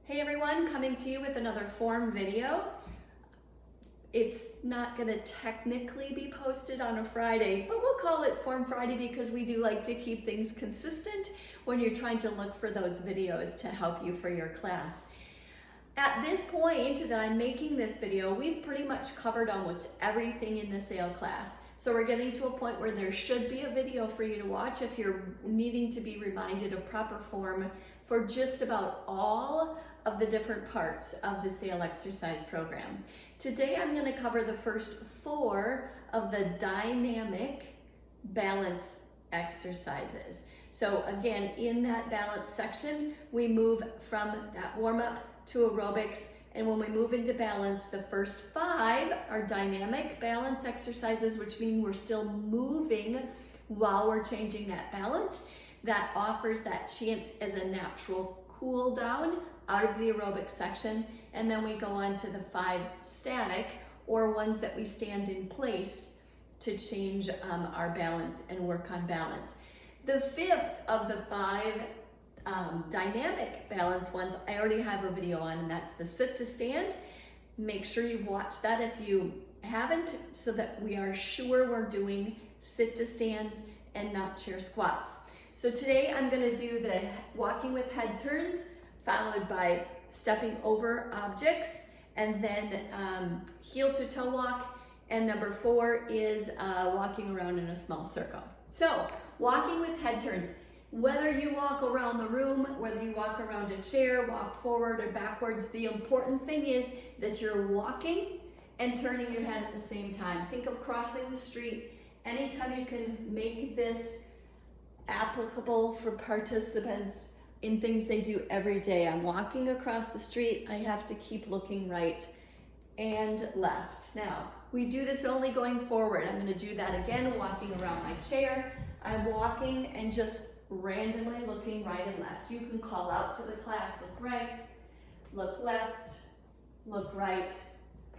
Hey everyone, coming to you with another form video. It's not gonna technically be posted on a Friday, but we'll call it Form Friday because we do like to keep things consistent when you're trying to look for those videos to help you for your class. At this point that I'm making this video, we've pretty much covered almost everything in the SAIL class. So we're getting to a point where there should be a video for you to watch if you're needing to be reminded of proper form for just about all of the different parts of the SAIL exercise program. Today I'm going to cover the first 4 of the dynamic balance exercises. So again, in that balance section, we move from that warm-up to aerobics, and when we move into balance, the first 5 are dynamic balance exercises, which mean we're still moving while we're changing that balance. That offers that chance as a natural cool down out of the aerobic section, and then we go on to the 5 static, or ones that we stand in place to change our balance and work on balance. The 5th of the 5 dynamic balance ones I already have a video on, and that's the sit to stand. Make sure you've watched that if you haven't, so that we are sure we're doing sit to stands and not chair squats. So today I'm going to do the walking with head turns, followed by stepping over objects, and then heel to toe walk, and number 4 is walking around in a small circle. So walking with head turns. Whether you walk around the room, whether you walk around a chair, walk forward or backwards, the important thing is that you're walking and turning your head at the same time. Think of crossing the street. Anytime you can make this applicable for participants in things they do every day. I'm walking across the street, I have to keep looking right and left. Now, we do this only going forward. I'm going to do that again, walking around my chair. I'm walking and just randomly looking right and left. You can call out to the class, look right, look left, look right,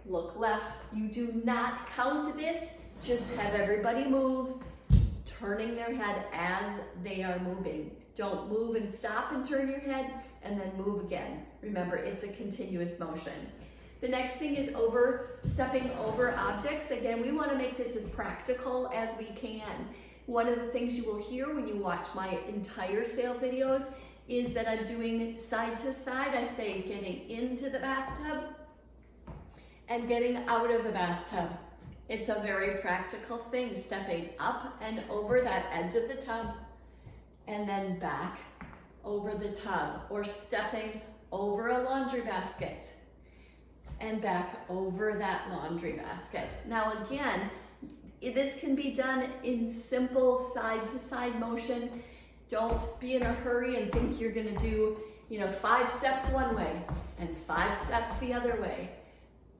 look left. You do not count this, just have everybody move, turning their head as they are moving. Don't move and stop and turn your head and then move again. Remember, it's a continuous motion. The next thing is stepping over objects. Again, we want to make this as practical as we can. One of the things you will hear when you watch my entire SAIL videos is that I'm doing side to side. I say getting into the bathtub and getting out of the bathtub. It's a very practical thing, stepping up and over that edge of the tub and then back over the tub, or stepping over a laundry basket and back over that laundry basket. Now again, this can be done in simple side to side motion. Don't be in a hurry and think you're gonna do 5 steps one way and 5 steps the other way.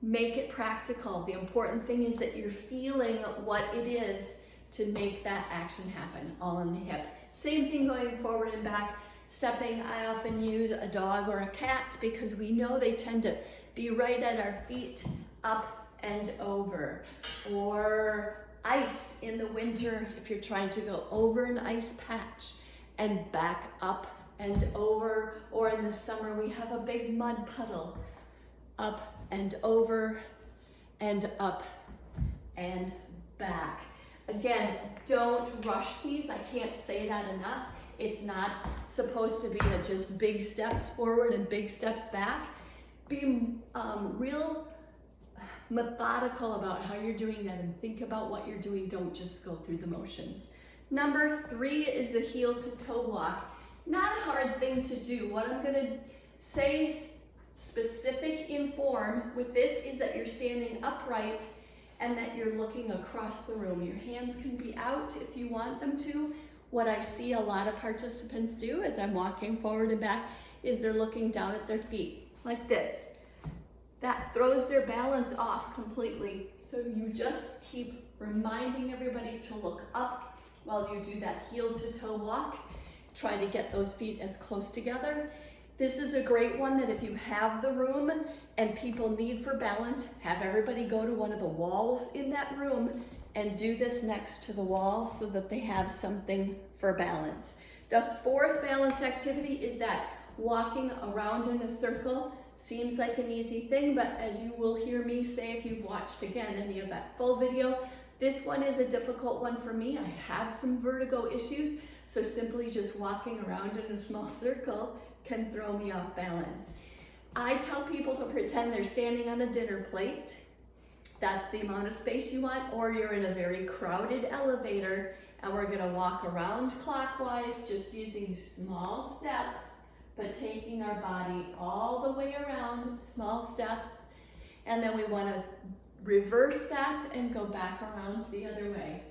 Make it practical. The important thing is that you're feeling what it is to make that action happen, all in the hip. Same thing going forward and back. Stepping, I often use a dog or a cat because we know they tend to be right at our feet, up and over. Or ice in the winter, if you're trying to go over an ice patch and back up and over. Or in the summer, we have a big mud puddle, up and over and up and back. Again, don't rush these. I can't say that enough. It's not supposed to be just big steps forward and big steps back. Be real methodical about how you're doing that and think about what you're doing. Don't just go through the motions. Number 3 is the heel to toe walk. Not a hard thing to do. What I'm going to say specific in form with this is that you're standing upright and that you're looking across the room. Your hands can be out if you want them to. What I see a lot of participants do as I'm walking forward and back is they're looking down at their feet like this. That throws their balance off completely. So you just keep reminding everybody to look up while you do that heel to toe walk. Try to get those feet as close together. This is a great one that if you have the room and people need for balance, have everybody go to one of the walls in that room and do this next to the wall so that they have something for balance. The 4th balance activity is that walking around in a circle seems like an easy thing, but as you will hear me say if you've watched again any of that full video, this one is a difficult one for me. I have some vertigo issues, so simply just walking around in a small circle can throw me off balance. I tell people to pretend they're standing on a dinner plate. That's the amount of space you want, or you're in a very crowded elevator and we're gonna walk around clockwise, just using small steps, but taking our body all the way around, small steps, and then we wanna reverse that and go back around the other way.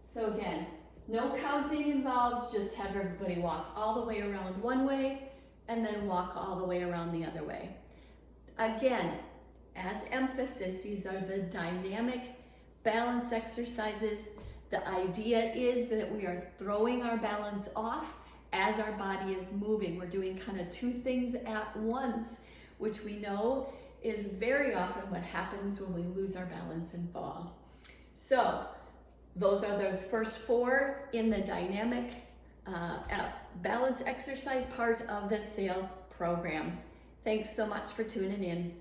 So again, no counting involved, just have everybody walk all the way around one way and then walk all the way around the other way. Again, as emphasis, these are the dynamic balance exercises. The idea is that we are throwing our balance off as our body is moving. We're doing kind of two things at once, which we know is very often what happens when we lose our balance and fall. So those are those first four in the dynamic balance exercise part of the SAIL program. Thanks so much for tuning in.